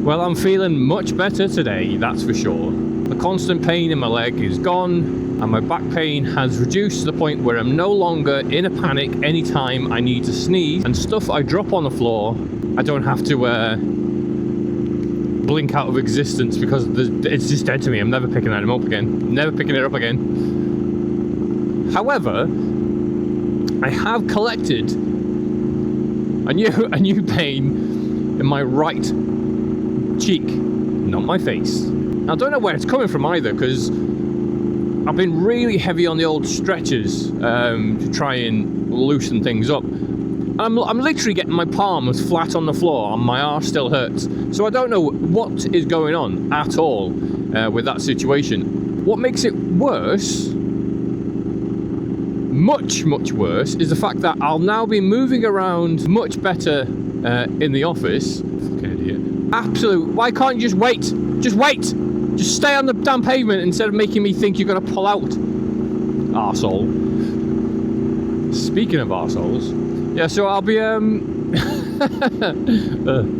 Well, I'm feeling much better today, that's for sure. The constant pain in my leg is gone, and my back pain has reduced to the point where I'm no longer in a panic anytime I need to sneeze, and stuff I drop on the floor, I don't have to blink out of existence because it's just dead to me. I'm never picking that up again. Never picking it up again. However, I have collected a new pain in my right cheek, not my face. I don't know where it's coming from either, because I've been really heavy on the old stretchers to try and loosen things up. I'm literally getting my palms flat on the floor and my arse still hurts. So I don't know what is going on at all with that situation. What makes it worse, much worse, is the fact that I'll now be moving around much better in the office. Fucking idiot. Absolute, why can't you just wait? Just wait! Just stay on the damn pavement instead of making me think you're going to pull out. Arsehole. Speaking of arseholes, yeah, so I'll be,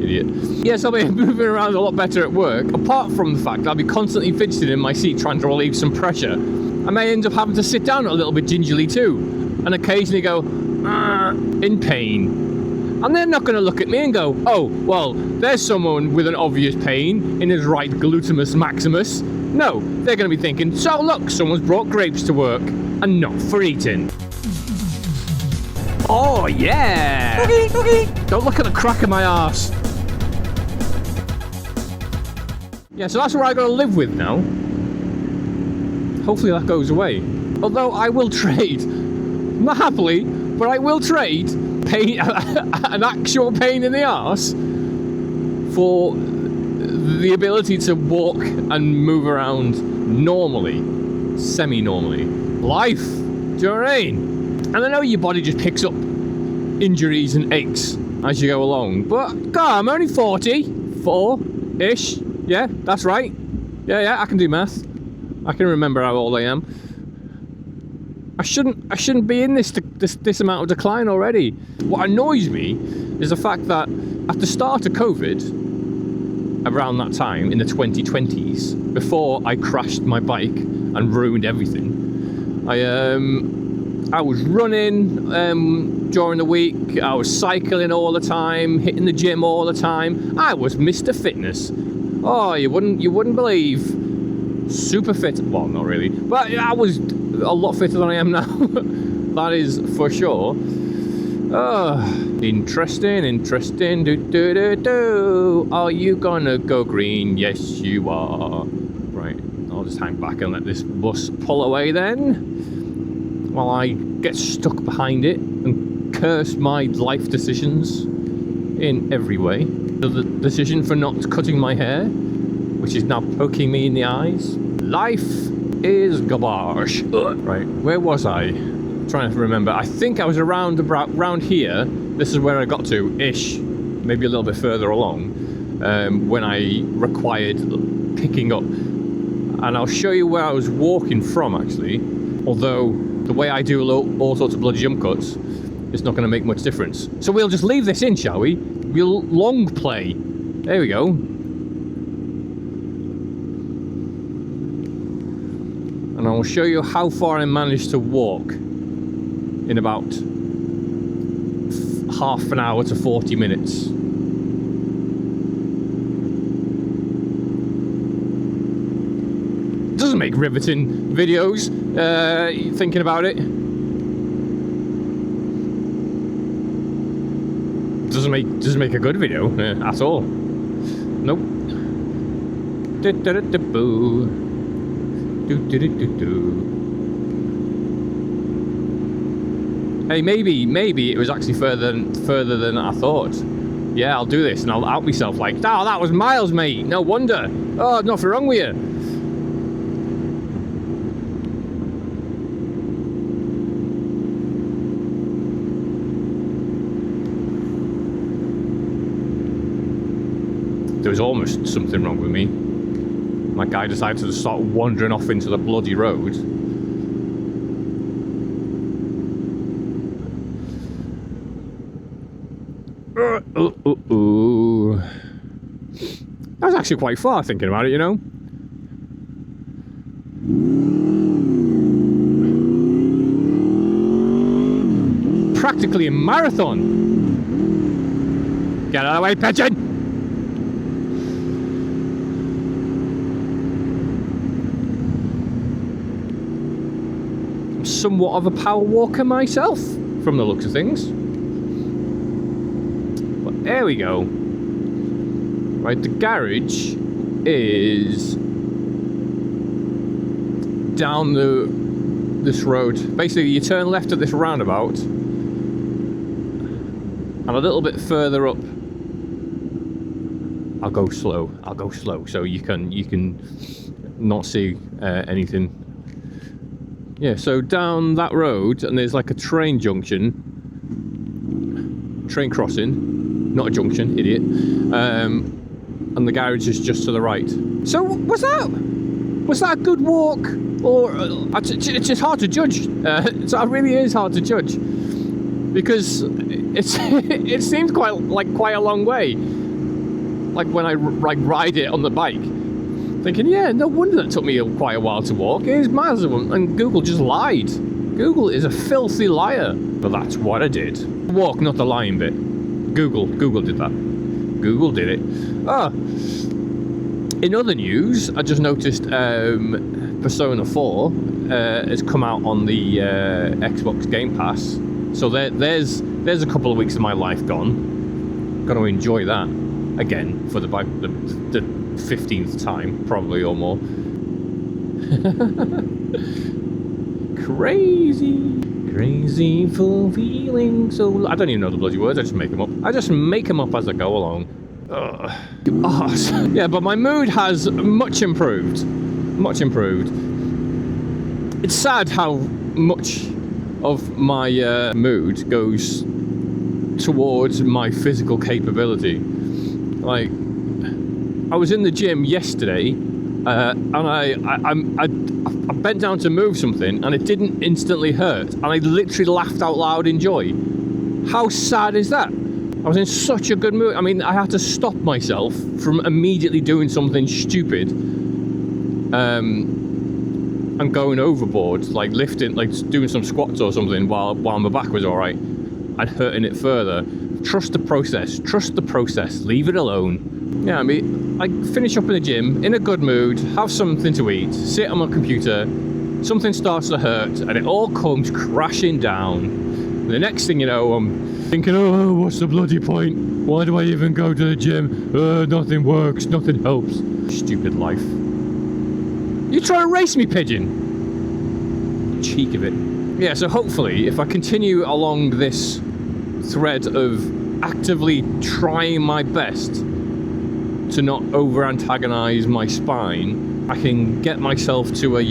idiot. Yes, I'll be moving around a lot better at work, apart from the fact that I'll be constantly fidgeting in my seat trying to relieve some pressure. I may end up having to sit down a little bit gingerly too, and occasionally go, in pain. And they're not going to look at me and go, oh, well, there's someone with an obvious pain in his right gluteus maximus. No, they're going to be thinking, so look, someone's brought grapes to work, and not for eating. Oh, yeah! Boogie. Don't look at the crack of my arse. Yeah, so that's what I got to live with now. Hopefully that goes away. Although I will trade, not happily, but I will trade pain, an actual pain in the arse, for the ability to walk and move around normally, semi-normally. Life, do you know what I mean? And I know your body just picks up injuries and aches as you go along, but God, I'm only 44-ish. Yeah, that's right. Yeah, I can do math. I can remember how old I am. I shouldn't be in this amount of decline already. What annoys me is the fact that at the start of COVID, around that time in the 2020s, before I crashed my bike and ruined everything, I was running during the week. I was cycling all the time, hitting the gym all the time. I was Mr. Fitness. Oh, you wouldn't believe. Super fit. Well, not really, but I was a lot fitter than I am now. That is for sure. Interesting. Do. Are you gonna go green? Yes, you are. Right. I'll just hang back and let this bus pull away then, while I get stuck behind it and curse my life decisions in every way. The decision for not cutting my hair, which is now poking me in the eyes. Life is garbage. Right, where was I? I'm trying to remember. I think I was around here. This is where I got to, ish. Maybe a little bit further along, when I required picking up. And I'll show you where I was walking from, actually. Although, the way I do all sorts of bloody jump cuts, it's not going to make much difference. So we'll just leave this in, shall we? We'll long play. There we go. And I'll show you how far I managed to walk in about half an hour to 40 minutes. Doesn't make riveting videos, thinking about it. Doesn't make a good video at all. Nope. Hey, maybe it was actually further than I thought. Yeah, I'll do this and I'll out myself like, oh, that was miles, mate. No wonder. Oh, nothing wrong with you. There was almost something wrong with me. My guy decided to start wandering off into the bloody road. That was actually quite far, thinking about it, you know. Practically a marathon. Get out of the way, pigeon! I'm somewhat of a power walker myself, from the looks of things. But there we go. Right, the garage is down this road. Basically, you turn left at this roundabout, and a little bit further up. I'll go slow, so you can not see anything. Yeah, so down that road, and there's like a train junction, train crossing, not a junction, idiot. And the garage is just to the right. So was that a good walk, or it's just hard to judge. It really is hard to judge, because it seems quite a long way. Like when I ride it on the bike, thinking, yeah, no wonder that took me quite a while to walk. It is miles of them, and Google just lied. Google is a filthy liar, but that's what I did. Walk, not the lying bit. Google did that. Google did it. In other news, I just noticed Persona 4 has come out on the Xbox Game Pass. So there's a couple of weeks of my life gone. Going to enjoy that again for the 15th time, probably, or more. Crazy full feeling. So I don't even know the bloody words. I just make them up. As I go along. Yeah, but my mood has much improved. It's sad how much of my mood goes towards my physical capability. Like, I was in the gym yesterday, and I bent down to move something, and it didn't instantly hurt, and I literally laughed out loud in joy. How sad is that? I was in such a good mood. I mean, I had to stop myself from immediately doing something stupid, and going overboard, like lifting, like doing some squats or something while my back was all right, and hurting it further. Trust the process. Leave it alone. Yeah, I mean, I finish up in the gym in a good mood, have something to eat, sit on my computer, something starts to hurt, and it all comes crashing down. And the next thing you know, I'm thinking, oh, what's the bloody point? Why do I even go to the gym? Nothing works, nothing helps. Stupid life. You trying to race me, pigeon? Cheek of it. Yeah, so hopefully, if I continue along this thread of actively trying my best to not over-antagonize my spine, I can get myself to a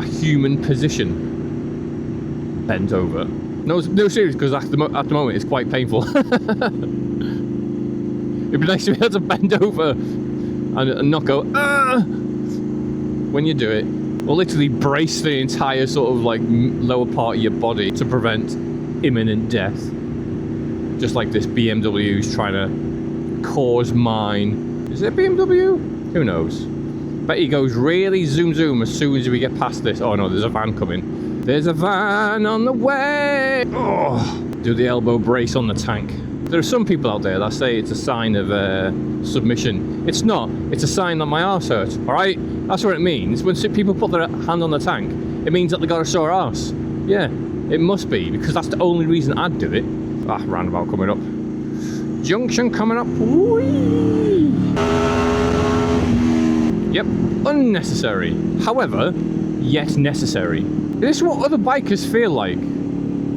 human position. Bent over. No, serious, because at the moment it's quite painful. It'd be nice to be able to bend over and not go, when you do it. Or literally brace the entire sort of like lower part of your body to prevent imminent death. Just like this BMW's trying to cause mine. Is it a BMW? Who knows? Bet he goes really zoom as soon as we get past this. Oh no, there's a van coming. There's a van on the way. Oh, do the elbow brace on the tank. There are some people out there that say it's a sign of submission. It's not. It's a sign that my arse hurts. All right, that's what it means. When people put their hand on the tank, it means that they got a sore arse. Yeah, it must be, because that's the only reason I'd do it. Roundabout coming up. Junction coming up. Whee! Yep, unnecessary. However, yet necessary. Is this what other bikers feel like?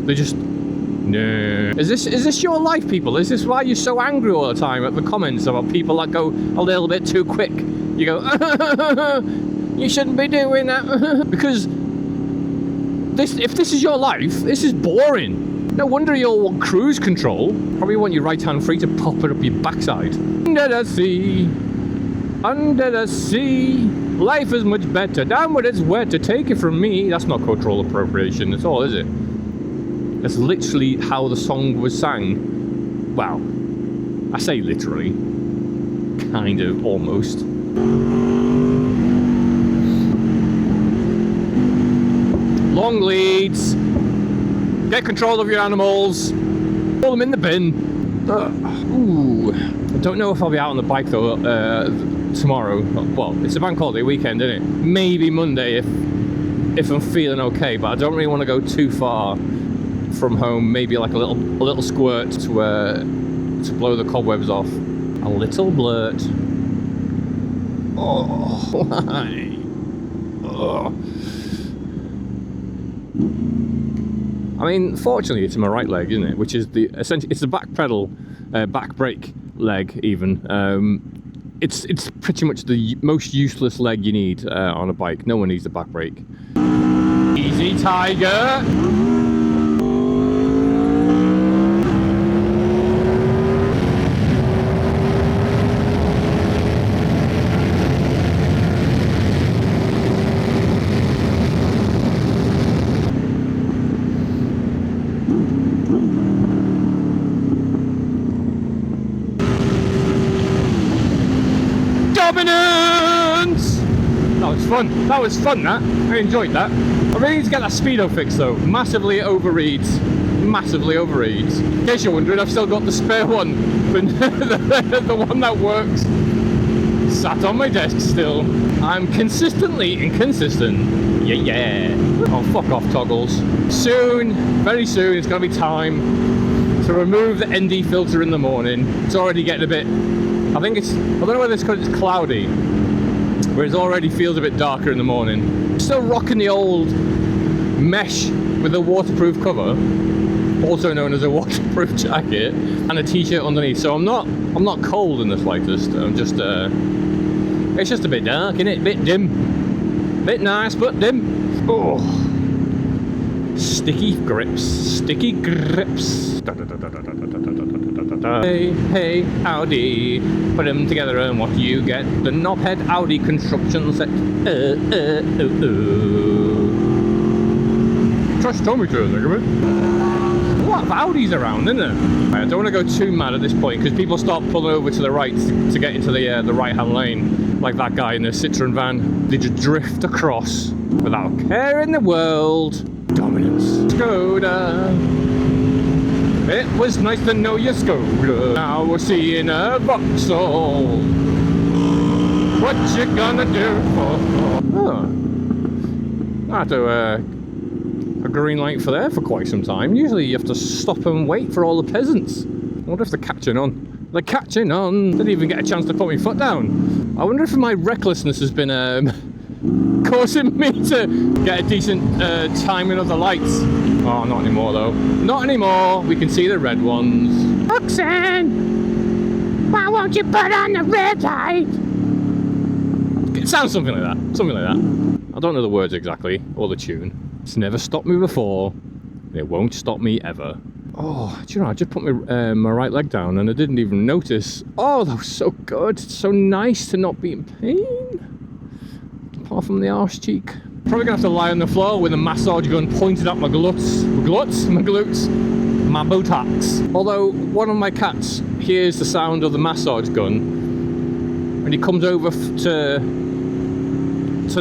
They just, no. Is this your life, people? Is this why you're so angry all the time at the comments about people that go a little bit too quick? You go, you shouldn't be doing that. Because if this is your life, this is boring. No wonder you'll want cruise control. Probably want your right hand free to pop it up your backside. Under the sea, life is much better. Damn what it's wet to take it from me. That's not cultural appropriation at all, is it? That's literally how the song was sang. Well, I say literally. kind of, almost. Long leads. Get control of your animals. Pull them in the bin. Ooh. I don't know if I'll be out on the bike though tomorrow. Well, it's a bank holiday weekend, isn't it? Maybe Monday if I'm feeling okay, but I don't really want to go too far from home. Maybe like a little squirt to blow the cobwebs off. A little blurt. Oh, why? Oh. I mean, fortunately, it's in my right leg, isn't it? Which is essentially it's the back pedal, back brake leg even. It's pretty much the most useless leg you need on a bike. No one needs a back brake. Easy, tiger. Dominance! That was fun, that. I enjoyed that. I really need to get that speedo fixed though. Massively overreads. Massively overreads. In case you're wondering, I've still got the spare one. The one that works. Sat on my desk still. I'm consistently inconsistent. Yeah. Oh, fuck off, toggles. Soon, very soon, it's going to be time to remove the ND filter in the morning. It's already getting a bit... I don't know whether it's because it's cloudy, where it already feels a bit darker in the morning. Still rocking the old mesh with a waterproof cover, also known as a waterproof jacket, and a t-shirt underneath. So I'm not cold in the slightest. I'm just it's just a bit dark, isn't it? A bit dim. Bit nice, but dim. Oh. Sticky grips. Hey, howdy. Put them together and what do you get? The knobhead Audi construction set. Trust Tommy to think of it. A lot of Audis around, isn't there? I don't want to go too mad at this point because people start pulling over to the right to get into the right-hand lane, like that guy in the Citroen van. They just drift across without a care in the world. Dominance. Skoda. It was nice to know your Skoda. Now we're seeing a Vauxhall. What you gonna do for? Oh. I had a green light for there for quite some time. Usually you have to stop and wait for all the peasants. I wonder if they're catching on. They're catching on. Didn't even get a chance to put my foot down. I wonder if my recklessness has been causing me to get a decent timing of the lights. Oh, not anymore though. Not anymore. We can see the red ones. Oxen, why won't you put on the red light? It sounds something like that. Something like that. I don't know the words exactly or the tune. It's never stopped me before. And it won't stop me ever. Oh, do you know, I just put my right leg down and I didn't even notice. Oh, that was so good. It's so nice to not be in pain. Apart from the arse cheek. Probably gonna have to lie on the floor with a massage gun pointed at my glutes. My glutes? My buttocks. Although, one of my cats hears the sound of the massage gun and he comes over to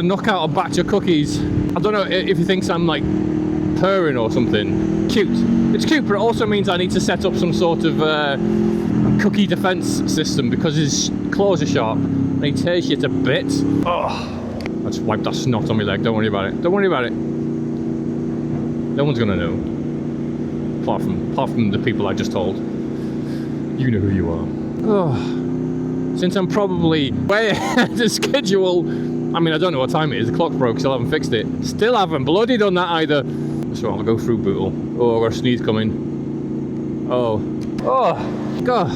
knock out a batch of cookies. I don't know if he thinks I'm like purring or something. Cute. It's cute, but it also means I need to set up some sort of cookie defense system because his claws are sharp and he tears you to bits. Oh. I just wiped that snot on my leg. Don't worry about it. Don't worry about it. No one's gonna know. Apart from the people I just told. You know who you are. Oh. Since I'm probably way ahead of schedule. I mean, I don't know what time it is. The clock broke, still haven't fixed it. Still haven't bloody done that either. So I'll go through Bootle. Oh, I've got a sneeze coming. Oh. Oh. God.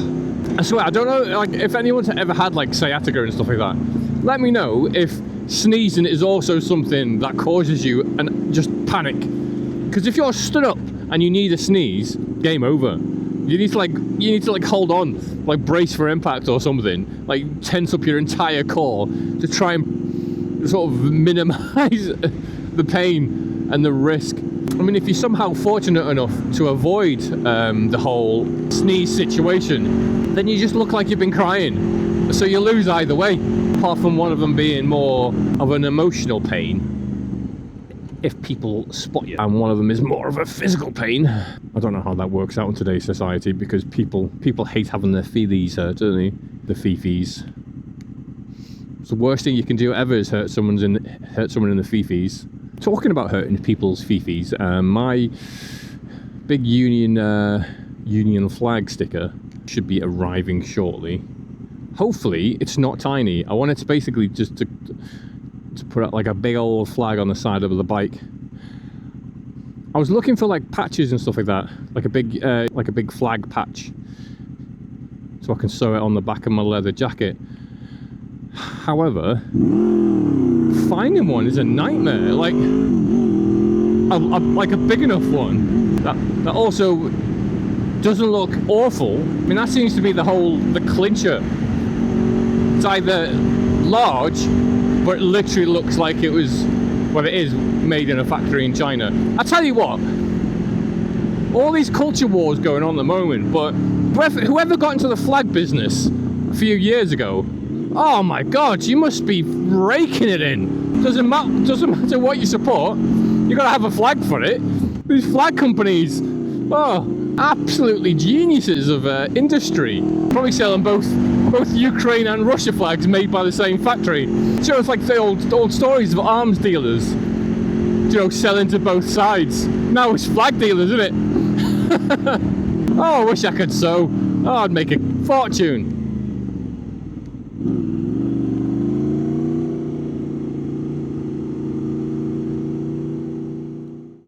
I swear, I don't know like if anyone's ever had like sciatica and stuff like that. Let me know if sneezing is also something that causes you and just panic. Because if you're stood up and you need a sneeze, game over. You need to like hold on, like brace for impact or something, like tense up your entire core to try and sort of minimize the pain and the risk. I mean, if you're somehow fortunate enough to avoid the whole sneeze situation, then you just look like you've been crying. So you lose either way, apart from one of them being more of an emotional pain if people spot you, and one of them is more of a physical pain. I don't know how that works out in today's society, because people hate having their feelies hurt, don't they? The fifis. It's the worst thing you can do ever is hurt someone in the fifis. Talking about hurting people's fifis, my big union flag sticker should be arriving shortly. Hopefully it's not tiny. I want it to basically just to put out like a big old flag on the side of the bike. I was looking for like patches and stuff like that, like a big flag patch, so I can sew it on the back of my leather jacket. However, finding one is a nightmare. Like a big enough one that also doesn't look awful. I mean, that seems to be the clincher. It's either large, but it literally looks like it was, well, it is made in a factory in China. I tell you what, all these culture wars going on at the moment, but whoever got into the flag business a few years ago, oh my God, you must be raking it in. Doesn't matter what you support, you gotta have a flag for it. These flag companies, oh, absolutely geniuses of industry. Probably selling both Ukraine and Russia flags made by the same factory. So it's like the old stories of arms dealers, you know, selling to both sides. Now it's flag dealers, isn't it? Oh, I wish I could sew. Oh, I'd make a fortune.